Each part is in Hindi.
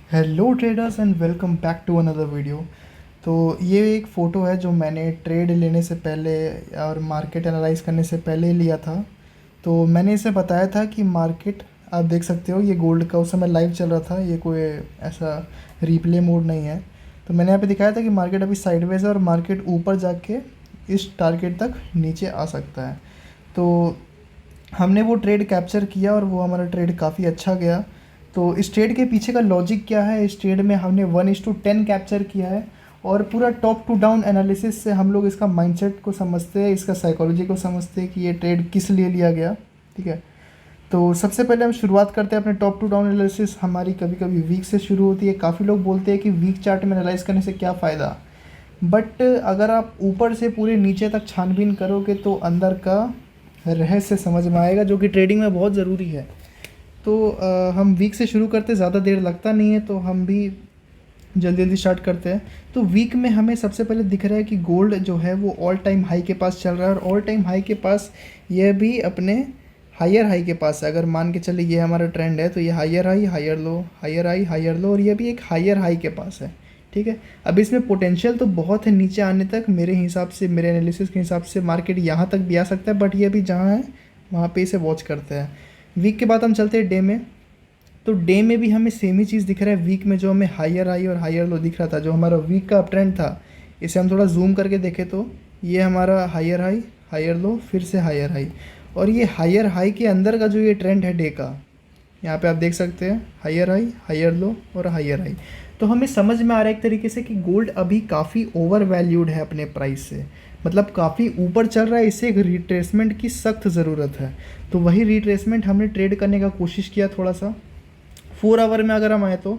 Hello traders and welcome back to another video. तो ये एक फ़ोटो है जो मैंने ट्रेड लेने से पहले और मार्केट एनालाइज करने से पहले लिया था। तो मैंने इसे बताया था कि मार्केट, आप देख सकते हो ये गोल्ड का उस समय लाइव चल रहा था, ये कोई ऐसा रिप्ले मोड नहीं है। तो मैंने यहाँ पे दिखाया था कि मार्केट अभी साइडवेज है और मार्केट ऊपर जाके इस टारगेट तक नीचे आ सकता है। तो हमने वो ट्रेड कैप्चर किया और वो हमारा ट्रेड काफ़ी अच्छा गया। तो इस ट्रेड के पीछे का लॉजिक क्या है, इस ट्रेड में हमने 1:10 कैप्चर किया है और पूरा टॉप टू डाउन एनालिसिस से हम लोग इसका माइंडसेट को समझते हैं, इसका साइकोलॉजी को समझते हैं कि ये ट्रेड किस लिए लिया गया। ठीक है, तो सबसे पहले हम शुरुआत करते हैं अपने टॉप टू डाउन एनालिसिस। हमारी कभी कभी वीक से शुरू होती है। काफ़ी लोग बोलते हैं कि वीक चार्ट में एनालाइज करने से क्या फ़ायदा, बट अगर आप ऊपर से पूरे नीचे तक छानबीन करोगे तो अंदर का रहस्य समझ में आएगा, जो कि ट्रेडिंग में बहुत ज़रूरी है। तो हम वीक से शुरू करते, ज़्यादा देर लगता नहीं है, तो हम भी जल्दी जल्दी स्टार्ट करते हैं। तो वीक में हमें सबसे पहले दिख रहा है कि गोल्ड जो है वो ऑल टाइम हाई के पास चल रहा है और ऑल टाइम हाई के पास यह भी अपने हायर हाई के पास है। अगर मान के चले ये हमारा ट्रेंड है तो ये higher high higher low, higher high higher low, और ये भी एक हायर हाई के पास है। ठीक है, अब इसमें पोटेंशियल तो बहुत है नीचे आने तक। मेरे हिसाब से, मेरे एनालिसिस के हिसाब से मार्केट यहाँ तक भी आ सकता है, बट ये भी जहाँ है वहाँ पे इसे वॉच करते हैं। वीक के बाद हम चलते हैं डे में। तो डे में भी हमें सेम ही चीज़ दिख रहा है। वीक में जो हमें हायर हाई और हायर लो दिख रहा था, जो हमारा वीक का अप ट्रेंड था, इसे हम थोड़ा जूम करके देखें तो ये हमारा हायर हाई हायर लो फिर से हायर हाई, और ये हायर हाई के अंदर का जो ये ट्रेंड है डे का, यहाँ पे आप देख सकते हैं हायर हाई हायर लो और हायर हाई। तो हमें समझ में आ रहा है एक तरीके से कि गोल्ड अभी काफ़ी ओवर वैल्यूड है अपने प्राइस से, मतलब काफ़ी ऊपर चल रहा है। इससे एक रिट्रेसमेंट की सख्त ज़रूरत है। तो वही रिट्रेसमेंट हमने ट्रेड करने का कोशिश किया थोड़ा सा। 4 आवर में अगर हम आए तो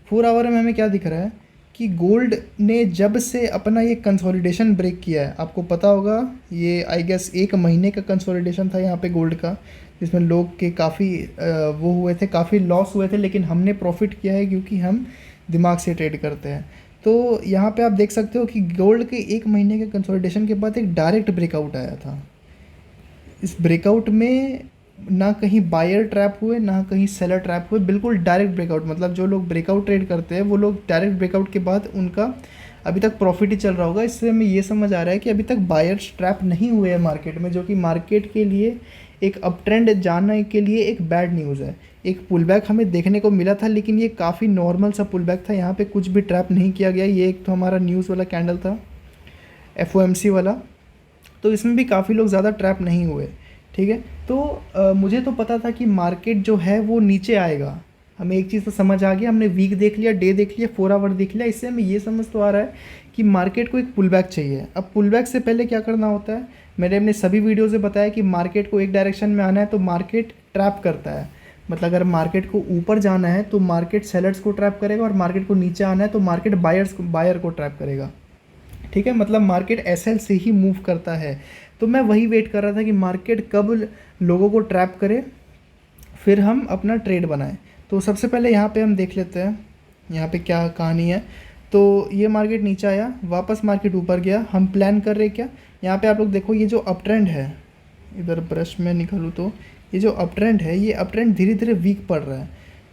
4 आवर में हमें क्या दिख रहा है कि गोल्ड ने जब से अपना ये कंसोलिडेशन ब्रेक किया है, आपको पता होगा ये आई गेस 1 महीने का कंसोलिडेशन था यहाँ पे गोल्ड का, जिसमें लोग के काफ़ी वो हुए थे, काफ़ी लॉस हुए थे, लेकिन हमने प्रॉफिट किया है क्योंकि हम दिमाग से ट्रेड करते हैं। तो यहाँ पे आप देख सकते हो कि गोल्ड के 1 महीने के कंसोलिडेशन के बाद एक डायरेक्ट ब्रेकआउट आया था। इस ब्रेकआउट में ना कहीं बायर ट्रैप हुए ना कहीं सेलर ट्रैप हुए, बिल्कुल डायरेक्ट ब्रेकआउट। मतलब जो लोग ब्रेकआउट ट्रेड करते हैं वो लोग डायरेक्ट ब्रेकआउट के बाद उनका अभी तक प्रॉफिट ही चल रहा होगा। इससे हमें ये समझ आ रहा है कि अभी तक बायर्स ट्रैप नहीं हुए हैं मार्केट में, जो कि मार्केट के लिए एक अप ट्रेंड जाने के लिए एक बैड न्यूज़ है। एक पुल बैक हमें देखने को मिला था, लेकिन ये काफ़ी नॉर्मल सा पुल बैक था, यहाँ पे कुछ भी ट्रैप नहीं किया गया। ये एक तो हमारा न्यूज़ वाला कैंडल था, FOMC वाला, तो इसमें भी काफ़ी लोग ज़्यादा ट्रैप नहीं हुए। ठीक है, तो मुझे तो पता था कि मार्केट जो है वो नीचे आएगा। हमें एक चीज़ तो समझ आ गया, हमने वीक देख लिया, डे देख लिया, 4 आवर देख लिया। इससे हमें ये समझ तो आ रहा है कि मार्केट को एक पुल बैक चाहिए। अब पुल बैक से पहले क्या करना होता है, मैंने अपने सभी वीडियो से बताया कि मार्केट को एक डायरेक्शन में आना है तो मार्केट ट्रैप करता है। मतलब अगर मार्केट को ऊपर जाना है तो मार्केट सेलर्स को ट्रैप करेगा, और मार्केट को नीचे आना है तो मार्केट बायर को ट्रैप करेगा। ठीक है, मतलब मार्केट एसएल से ही मूव करता है। तो मैं वही वेट कर रहा था कि मार्केट कब लोगों को ट्रैप करे, फिर हम अपना ट्रेड बनाएं। तो सबसे पहले यहाँ पे हम देख लेते हैं यहाँ पे क्या कहानी है। तो ये मार्केट नीचे आया, वापस मार्केट ऊपर गया। हम प्लान कर रहे क्या, यहाँ पे आप लोग देखो ये जो अप ट्रेंड है, इधर ब्रश में निकालूँ तो ये जो अप ट्रेंड है, ये अप ट्रेंड धीरे धीरे वीक पड़ रहा है।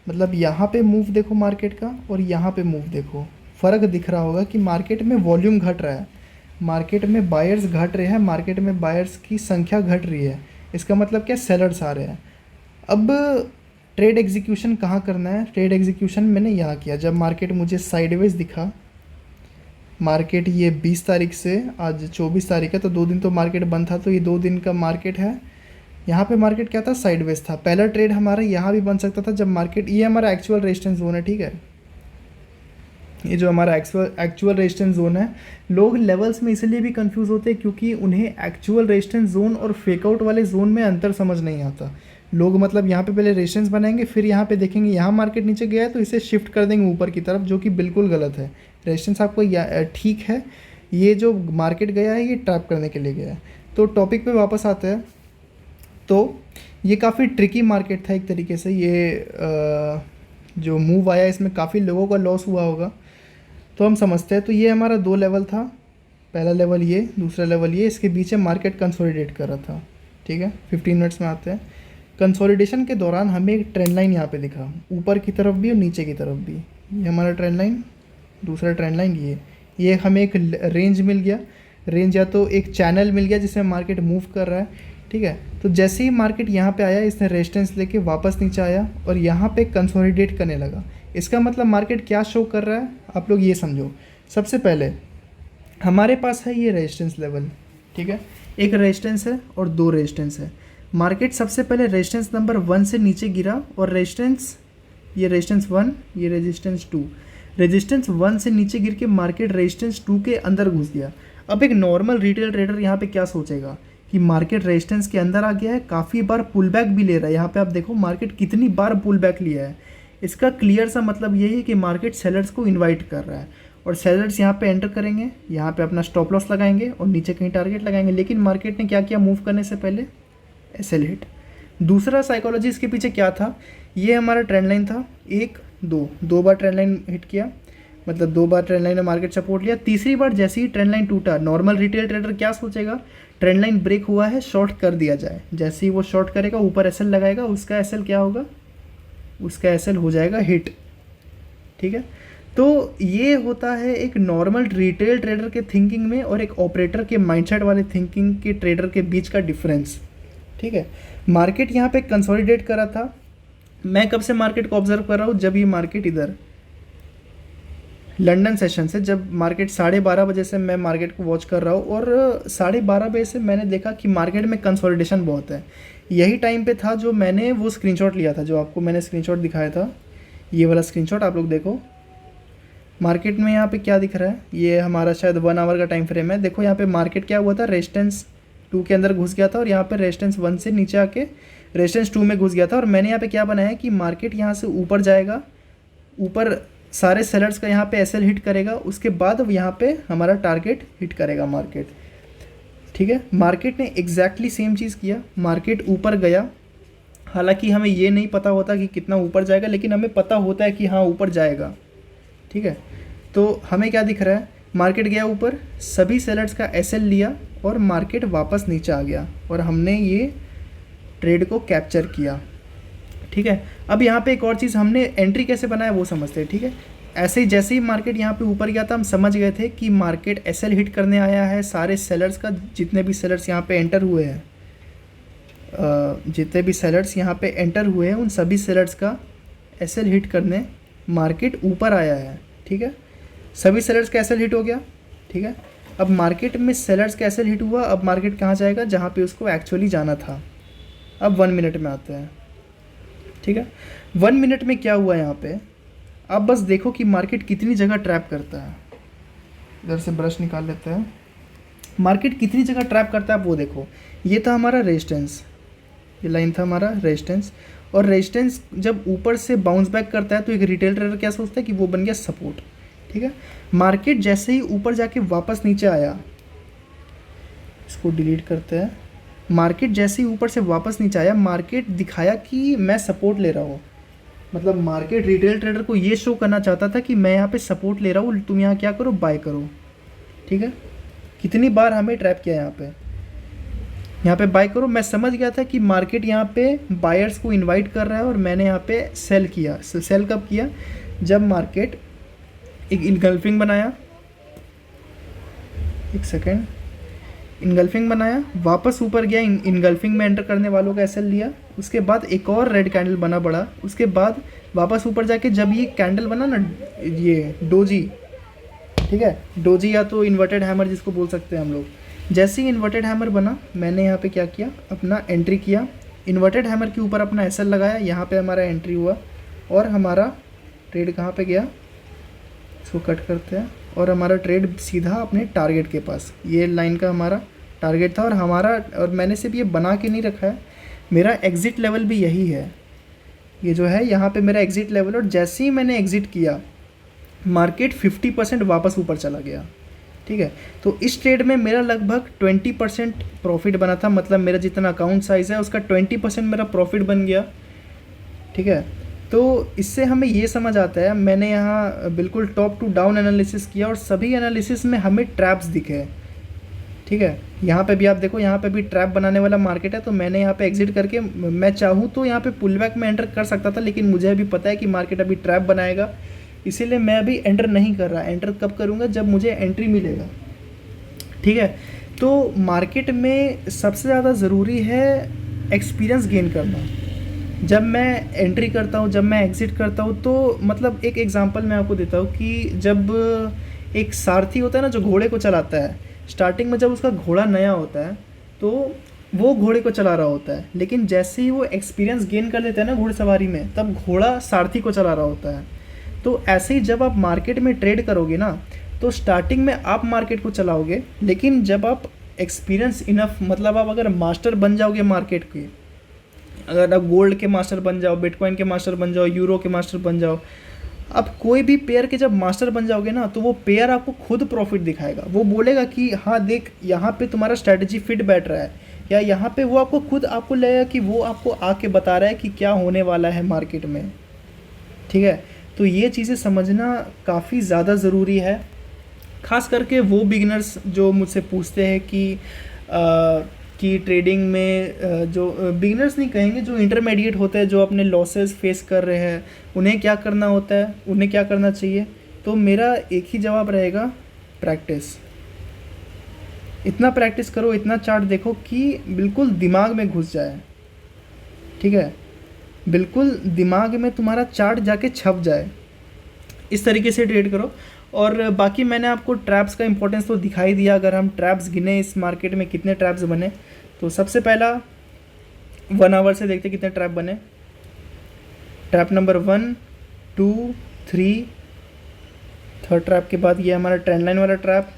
मतलब यहाँ पे मूव देखो मार्केट का और यहाँ पे मूव देखो, फ़र्क दिख रहा होगा कि मार्केट में वॉल्यूम घट रहा है, मार्केट में बायर्स घट रहे हैं, मार्केट में बायर्स की संख्या घट रही है। इसका मतलब क्या, सेलर्स आ रहे हैं। अब ट्रेड एग्जीक्यूशन कहाँ करना है, ट्रेड एग्जीक्यूशन मैंने यहाँ किया जब मार्केट मुझे साइडवेज दिखा। मार्केट ये 20 तारीख से आज 24 तारीख है, तो 2 दिन तो मार्केट बंद था, तो ये 2 दिन का मार्केट है। यहाँ पे मार्केट क्या था, साइडवेज था। पहला ट्रेड हमारा यहाँ भी बन सकता था जब मार्केट, ये हमारा एक्चुअल रेजिस्टेंस जोन है। ठीक है, ये जो हमारा एक्चुअल रेजिस्टेंस जोन है, लोग लेवल्स में इसलिए भी कंफ्यूज होते हैं क्योंकि उन्हें एक्चुअल रेजिस्टेंस जोन और फेकआउट वाले जोन में अंतर समझ नहीं आता। लोग मतलब यहाँ पे पहले रेजिस्टेंस बनाएंगे, फिर यहाँ पे देखेंगे यहाँ मार्केट नीचे गया है तो इसे शिफ्ट कर देंगे ऊपर की तरफ, जो कि बिल्कुल गलत है। रेजिस्टेंस आपको ठीक है, ये जो मार्केट गया है ये ट्रैप करने के लिए गया है। तो टॉपिक पे वापस आते हैं। तो ये काफ़ी ट्रिकी मार्केट था एक तरीके से। ये जो मूव आया इसमें काफ़ी लोगों का लॉस हुआ होगा, तो हम समझते हैं। तो ये हमारा 2 लेवल था, पहला लेवल ये, दूसरा लेवल ये, इसके बीच में मार्केट कंसोलिडेट कर रहा था। ठीक है, 15 मिनट्स में आते हैं। कंसोलिडेशन के दौरान हमें एक ट्रेंड लाइन यहाँ पे दिखा, ऊपर की तरफ भी और नीचे की तरफ भी। ये हमारा ट्रेंड लाइन, दूसरा ट्रेंड लाइन ये हमें एक रेंज मिल गया, रेंज या तो एक चैनल मिल गया जिसमें मार्केट मूव कर रहा है, ठीक है। तो जैसे ही मार्केट यहाँ पे आया, इसने रेजिस्टेंस लेके वापस नीचे आया और यहाँ पे कंसोलिडेट करने लगा। इसका मतलब मार्केट क्या शो कर रहा है, आप लोग ये समझो। सबसे पहले हमारे पास है ये रेजिस्टेंस लेवल, ठीक है, एक रेजिस्टेंस है और दो रेजिस्टेंस है। मार्केट सबसे पहले रेजिस्टेंस नंबर 1 से नीचे गिरा और रेजिस्टेंस, ये रेजिस्टेंस 1, ये रेजिस्टेंस 2, रेजिस्टेंस 1 से नीचे गिर के मार्केट रेजिस्टेंस 2 के अंदर घुस गया। अब एक नॉर्मल रिटेल ट्रेडर यहाँ पे क्या सोचेगा कि मार्केट रेजिस्टेंस के अंदर आ गया है, काफ़ी बार पुल बैक भी ले रहा है। यहाँ पे आप देखो मार्केट कितनी बार पुल बैक लिया है। इसका क्लियर सा मतलब यही है कि मार्केट सेलर्स को इन्वाइट कर रहा है और सेलर्स यहाँ पे एंटर करेंगे, यहाँ पे अपना स्टॉप लॉस लगाएंगे और नीचे कहीं टारगेट लगाएंगे। लेकिन मार्केट ने क्या किया, मूव करने से पहले एसएल हिट। दूसरा साइकोलॉजी इसके पीछे क्या था, ये हमारा ट्रेंड लाइन था, 1 2 दो बार ट्रेंड लाइन हिट किया, मतलब 2 बार ट्रेंड लाइन ने मार्केट सपोर्ट लिया। तीसरी बार जैसे ही ट्रेंड लाइन टूटा, नॉर्मल रिटेल ट्रेडर क्या सोचेगा, ट्रेंड लाइन ब्रेक हुआ है, शॉर्ट कर दिया जाए। जैसे ही वो शॉर्ट करेगा, ऊपर एसएल लगाएगा, उसका एसएल क्या होगा, उसका एसएल हो जाएगा हिट, ठीक है। तो ये होता है एक नॉर्मल रिटेल ट्रेडर के थिंकिंग में और एक ऑपरेटर के माइंडसेट वाले थिंकिंग के ट्रेडर के बीच का डिफरेंस, ठीक है। मार्केट यहाँ पे कंसोलिडेट करा था। मैं कब से मार्केट को ऑब्जर्व कर रहा हूँ, जब ये मार्केट इधर लंदन सेशन से, जब मार्केट 12:30 बजे से मैं मार्केट को वॉच कर रहा हूँ और 12:30 बजे से मैंने देखा कि मार्केट में कंसोलिडेशन बहुत है। यही टाइम पे था जो मैंने वो स्क्रीनशॉट लिया था, जो आपको मैंने स्क्रीनशॉट दिखाया था, ये वाला स्क्रीनशॉट आप लोग देखो। मार्केट में यहाँ पे क्या दिख रहा है, ये हमारा शायद 1 आवर का टाइम फ्रेम है। देखो यहाँ पे मार्केट क्या हुआ था, रेजिस्टेंस 2 के अंदर घुस गया था और यहाँ पे रेजिस्टेंस 1 से नीचे आके रेजिस्टेंस 2 में घुस गया था। और मैंने यहाँ पे क्या बनाया कि मार्केट यहाँ से ऊपर जाएगा, ऊपर सारे सेलर्स का यहाँ पे एसएल हिट करेगा, उसके बाद यहाँ पे हमारा टारगेट हिट करेगा मार्केट, ठीक है। मार्केट ने एग्जैक्टली सेम चीज़ किया, मार्केट ऊपर गया। हालांकि हमें ये नहीं पता होता कि कितना ऊपर जाएगा, लेकिन हमें पता होता है कि हाँ ऊपर जाएगा, ठीक है। तो हमें क्या दिख रहा है, मार्केट गया ऊपर, सभी सेलर्स का एसएल लिया और मार्केट वापस नीचे आ गया और हमने ये ट्रेड को कैप्चर किया, ठीक है। अब यहाँ पे एक और चीज़, हमने एंट्री कैसे बनाया वो समझते हैं, ठीक है। ऐसे ही जैसे ही मार्केट यहाँ पे ऊपर गया था, हम समझ गए थे कि मार्केट एसएल हिट करने आया है। सारे सेलर्स का, जितने भी सेलर्स यहाँ पे एंटर हुए हैं, जितने भी सेलर्स यहाँ पे एंटर हुए हैं, उन सभी सेलर्स का एसएल हिट करने मार्केट ऊपर आया है, ठीक है। सभी सेलर्स का एसएल हिट हो गया, ठीक है। अब मार्केट में सेलर्स का एसएल हिट हुआ, अब मार्केट कहाँ जाएगा, जहाँ पे उसको एक्चुअली जाना था। अब 1 मिनट में आते हैं, ठीक है। 1 मिनट में क्या हुआ यहाँ पे, अब बस देखो कि मार्केट कितनी जगह ट्रैप करता है। इधर से ब्रश निकाल लेते हैं, मार्केट कितनी जगह ट्रैप करता है आप वो देखो। ये था हमारा रेजिस्टेंस, ये लाइन था हमारा रेजिस्टेंस, और रेजिस्टेंस जब ऊपर से बाउंस बैक करता है तो एक रिटेल ट्रेडर क्या सोचता है कि वो बन गया सपोर्ट, ठीक है। मार्केट जैसे ही ऊपर जाके वापस नीचे आया, इसको डिलीट करते हैं। मार्केट जैसे ही ऊपर से वापस नीचे आया, मार्केट दिखाया कि मैं सपोर्ट ले रहा हूँ। मतलब मार्केट रिटेल ट्रेडर को ये शो करना चाहता था कि मैं यहाँ पे सपोर्ट ले रहा हूँ, तुम यहाँ क्या करो, बाय करो, ठीक है। कितनी बार हमें ट्रैप किया यहाँ पे बाय करो। मैं समझ गया था कि मार्केट यहाँ पे बायर्स को इनवाइट कर रहा है और मैंने यहाँ पे सेल किया। सेल कब किया, जब मार्केट एक इनगल्फिंग बनाया, एक सेकेंड, इनगल्फिंग बनाया, वापस ऊपर गया, इनगल्फिंग में एंटर करने वालों का एसएल लिया, उसके बाद एक और रेड कैंडल बना बड़ा, उसके बाद वापस ऊपर जाके जब ये कैंडल बना ना, ये डोजी, ठीक है, डोजी या तो इन्वर्टेड हैमर जिसको बोल सकते हैं हम लोग, जैसे ही इन्वर्टेड हैमर बना, मैंने यहाँ पे क्या किया, अपना एंट्री किया, इन्वर्टेड हैमर के ऊपर अपना एसएल लगाया, यहाँ पे हमारा एंट्री हुआ और हमारा ट्रेड कहाँ पे गया, इसको कट करते हैं, और हमारा ट्रेड सीधा अपने टारगेट के पास, ये लाइन का हमारा टारगेट था। और हमारा, और मैंने सिर्फ ये बना के नहीं रखा है, मेरा एग्ज़िट लेवल भी यही है, ये जो है यहाँ पे मेरा एग्ज़िट लेवल। और जैसे ही मैंने एग्ज़िट किया, मार्केट 50% वापस ऊपर चला गया, ठीक है। तो इस ट्रेड में मेरा लगभग 20% प्रॉफिट बना था, मतलब मेरा जितना अकाउंट साइज़ है उसका 20% मेरा प्रॉफिट बन गया, ठीक है। तो इससे हमें ये समझ आता है, मैंने यहाँ बिल्कुल टॉप टू डाउन एनालिसिस किया और सभी एनालिसिस में हमें ट्रैप्स दिखे, ठीक है। यहाँ पे भी आप देखो, यहाँ पे भी ट्रैप बनाने वाला मार्केट है, तो मैंने यहाँ पे एग्जिट करके, मैं चाहूँ तो यहाँ पे पुल बैक में एंटर कर सकता था, लेकिन मुझे अभी पता है कि मार्केट अभी ट्रैप बनाएगा, इसीलिए मैं अभी एंटर नहीं कर रहा। एंटर कब करूँगा? जब मुझे एंट्री मिलेगा। ठीक है, तो मार्केट में सबसे ज़्यादा ज़रूरी है एक्सपीरियंस गेन करना। जब मैं एंट्री करता हूँ, जब मैं एग्ज़िट करता हूँ, तो मतलब एक एग्ज़ाम्पल मैं आपको देता हूँ कि जब एक सारथी होता है ना जो घोड़े को चलाता है, स्टार्टिंग में जब उसका घोड़ा नया होता है तो वो घोड़े को चला रहा होता है, लेकिन जैसे ही वो एक्सपीरियंस गेन कर लेता है ना घोड़सवारी में, तब घोड़ा सारथी को चला रहा होता है। तो ऐसे ही जब आप मार्केट में ट्रेड करोगे ना, तो स्टार्टिंग में आप मार्केट को चलाओगे, लेकिन जब आप एक्सपीरियंस इनफ, मतलब आप अगर मास्टर बन जाओगे मार्केट के, अगर आप गोल्ड के मास्टर बन जाओ, बिटकॉइन के मास्टर बन जाओ, यूरो के मास्टर बन जाओ, अब कोई भी पेयर के जब मास्टर बन जाओगे ना, तो वो पेयर आपको खुद प्रॉफिट दिखाएगा। वो बोलेगा कि हाँ देख, यहाँ पे तुम्हारा स्ट्रैटेजी फिट बैठ रहा है, या यहाँ पे वो आपको खुद आपको लगेगा कि वो आपको आके बता रहा है कि क्या होने वाला है मार्केट में। ठीक है, तो ये चीज़ें समझना काफ़ी ज़्यादा ज़रूरी है, ख़ास करके वो बिगिनर्स जो मुझसे पूछते हैं कि ट्रेडिंग में जो बिगिनर्स नहीं कहेंगे, जो इंटरमीडिएट होते हैं, जो अपने लॉसेस फेस कर रहे हैं, उन्हें क्या करना होता है, उन्हें क्या करना चाहिए। तो मेरा एक ही जवाब रहेगा, प्रैक्टिस। इतना प्रैक्टिस करो, इतना चार्ट देखो कि बिल्कुल दिमाग में घुस जाए। ठीक है, बिल्कुल दिमाग में तुम्हारा चार्ट जाके छप जाए। इस तरीके से ट्रेड करो। और बाकी मैंने आपको ट्रैप्स का इंपॉर्टेंस तो दिखाई दिया। अगर हम ट्रैप्स गिने इस मार्केट में कितने ट्रैप्स बने, तो सबसे पहला 1 आवर से देखते कितने ट्रैप बने। ट्रैप नंबर 1, 2, 3, थर्ड ट्रैप के बाद ये हमारा ट्रेंड लाइन वाला ट्रैप,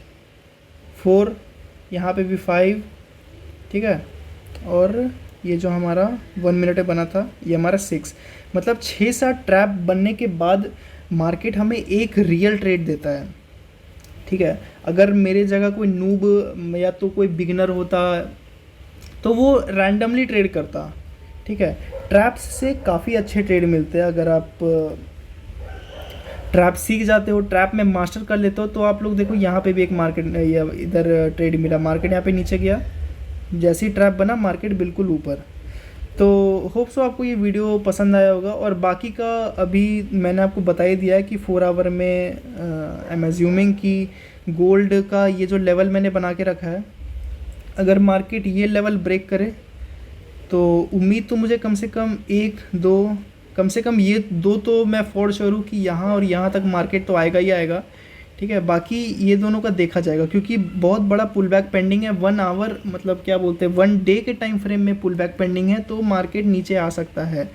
4, यहाँ पे भी 5। ठीक है, और ये जो हमारा 1 मिनट बना था ये हमारा 6। मतलब 6-7 ट्रैप बनने के बाद मार्केट हमें एक रियल ट्रेड देता है। ठीक है, अगर मेरे जगह कोई नूब या तो कोई बिगिनर होता तो वो रैंडमली ट्रेड करता। ठीक है, ट्रैप्स से काफ़ी अच्छे ट्रेड मिलते हैं। अगर आप ट्रैप सीख जाते हो, ट्रैप में मास्टर कर लेते हो, तो आप लोग देखो यहाँ पे भी एक मार्केट या इधर ट्रेड मिला, मार्केट यहाँ पे नीचे गया, जैसे ही ट्रैप बना मार्केट बिल्कुल ऊपर। तो होप सो आपको ये वीडियो पसंद आया होगा। और बाकी का अभी मैंने आपको बता ही दिया है कि 4 आवर में आई एम एज्यूमिंग कि गोल्ड का ये जो लेवल मैंने बना के रखा है, अगर मार्केट ये लेवल ब्रेक करे तो उम्मीद तो मुझे कम से कम 1-2, कम से कम ये 2 तो मैं फॉर श्योर हूँ कि यहाँ और यहाँ तक मार्केट तो आएगा ही आएगा। ठीक है, बाकी ये दोनों का देखा जाएगा, क्योंकि बहुत बड़ा पुल बैक पेंडिंग है। 1 आवर मतलब क्या बोलते हैं, 1 डे के टाइम फ्रेम में पुल बैक पेंडिंग है, तो मार्केट नीचे आ सकता है।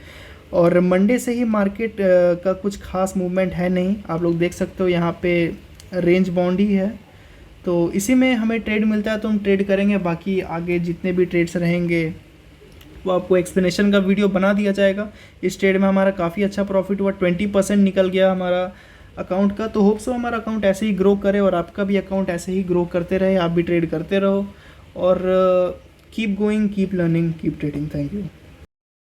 और मंडे से ही मार्केट का कुछ खास मूवमेंट है नहीं। आप लोग देख सकते हो यहाँ पे रेंज बाउंड ही है, तो इसी में हमें ट्रेड मिलता है तो हम ट्रेड करेंगे। बाकी आगे जितने भी ट्रेड्स रहेंगे वो आपको एक्सप्लेनेशन का वीडियो बना दिया जाएगा। इस ट्रेड में हमारा काफ़ी अच्छा प्रॉफिट हुआ, 20% निकल गया हमारा अकाउंट का। तो होप सो हमारा अकाउंट ऐसे ही ग्रो करे और आपका भी अकाउंट ऐसे ही ग्रो करते रहे, आप भी ट्रेड करते रहो। और keep going, keep learning, keep trading. Thank you.